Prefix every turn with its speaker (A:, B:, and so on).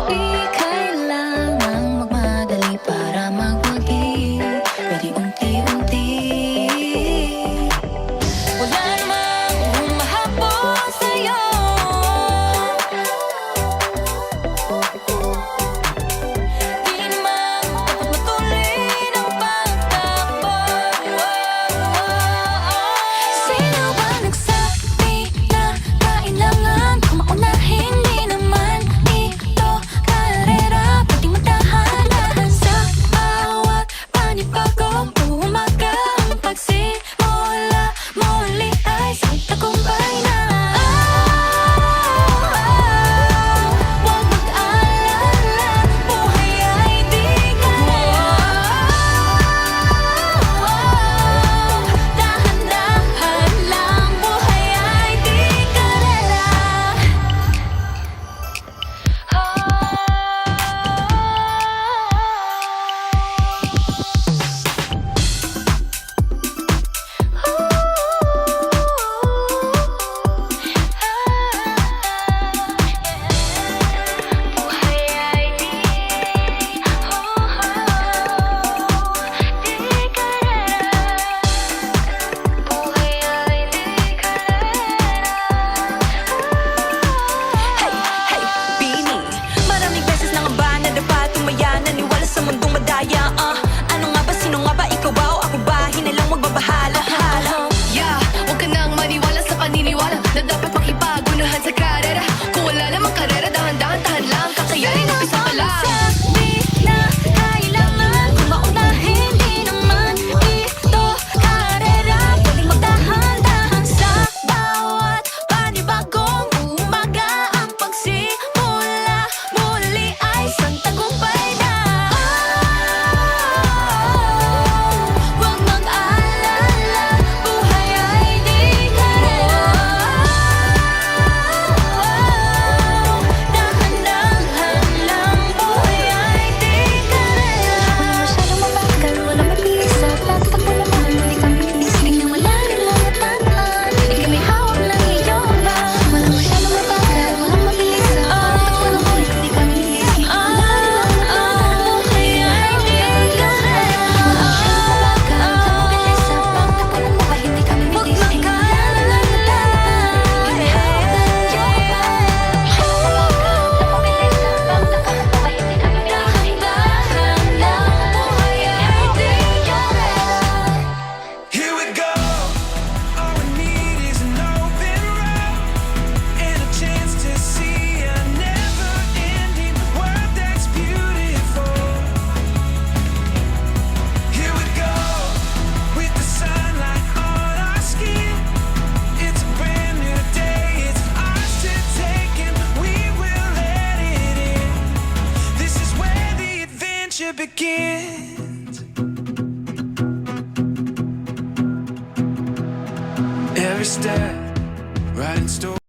A: Di kailangang magmadali para magwagi. Pwede unti-unti. Wala namang humahabol sa'yo. Di naman dapat matuloy ng pagtakbo. Sino ba nagsabi na kailangan kung maunahin? Di naman ito karera. Pwedeng magdahan-dahan sa bawat panibago. Umaga ang pagsimula muli ay isang tagumpay na. Huwag mag-alala, buhay ay di karera. Dahan-dahan lang, buhay ay di karera. Buhay ay di karera. Buhay ay di karera. Hey, Bini, maraming beses na nga ba nadapa, tumaya, naniwala sa mundong madaya. Ano nga ba, sino nga ba, ikaw ba o ako ba? Hinalang magbabahala.
B: Yeah, huwag ka nang maniwala sa paniniwala na dapat makipagunahan sa karera. Kung wala namang karera, dahan-dahan, tahan lang, kakayanin, umpisa pa lang.
A: Sabi na kailangan kung maunahin. Di naman ito karera. Pwedeng magdahan-dahan sa bawat panibagong umaga. Ang pagsimula muli ay isang tagumpay na. Huwag mag-alala, buhay ay di karera. Dahan-dahan lang, buhay ay di karera. Wala masyadong mabagal, wala mabilis at tatakbo naman. Hindi kami bilis, hindi wala rin langataan. Hindi kami hawak ng iyong ba. Wala masyadong mabagal, wala mabilis at tatakbo naman. Hindi kami bilis, hindi wala rin langataan. Buhay ay di karera. Wala masyadong mabagal, wala mabilis at tatakbo naman. Hindi kami bilis, hindi wala rin langataan. Hindi kami hawak ng iyong ba. Wala mabilis at tatakbo naman. Hindi kami bilis, hindi wala rin langataan.
C: Here we go. All we need is an open road and a chance to see a never-ending world that's beautiful. Here we go with the sunlight on our skin. It's a brand new day. It's ours to take and we will let it in. This is where the adventure begins. Every step, writing stories.